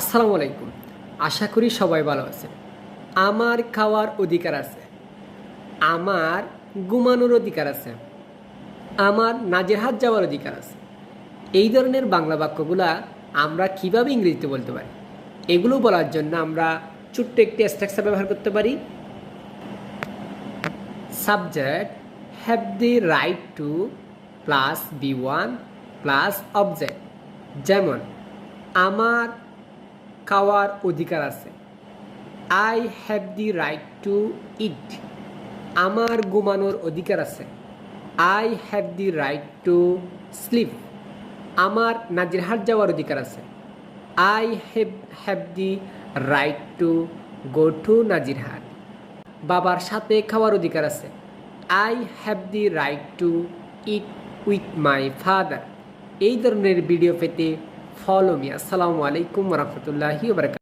আসসালামু আলাইকুম। আশা করি সবাই ভালো আছেন। আমার খাওয়ার অধিকার আছে, আমার ঘুমানোর অধিকার আছে, আমার নাজের হাত যাওয়ার অধিকার আছে। এই ধরনের বাংলা বাক্যগুলা আমরা কিভাবে ইংরেজিতে বলতে পারি, এগুলো বলার জন্য আমরা ছোট্ট একটি স্ট্রাকচার ব্যবহার করতে পারি। Subject have the right to plus V one plus object. যেমন আমার খাওয়ার অধিকার আছে, I have the right to eat. আমার ঘুমানোর অধিকার আছে, I have the right to sleep. আমার নাজিরহাট যাওয়ার অধিকার আছে, I have the right to go to Nazirhat. বাবার সাথে খাওয়ার অধিকার আছে, I have the right to eat with my father. এই ধরনের ভিডিও পেতে ফলো মি। আসসালামু আলাইকুম রহমতুল্লাহি ওয়া বারাকাতুহু।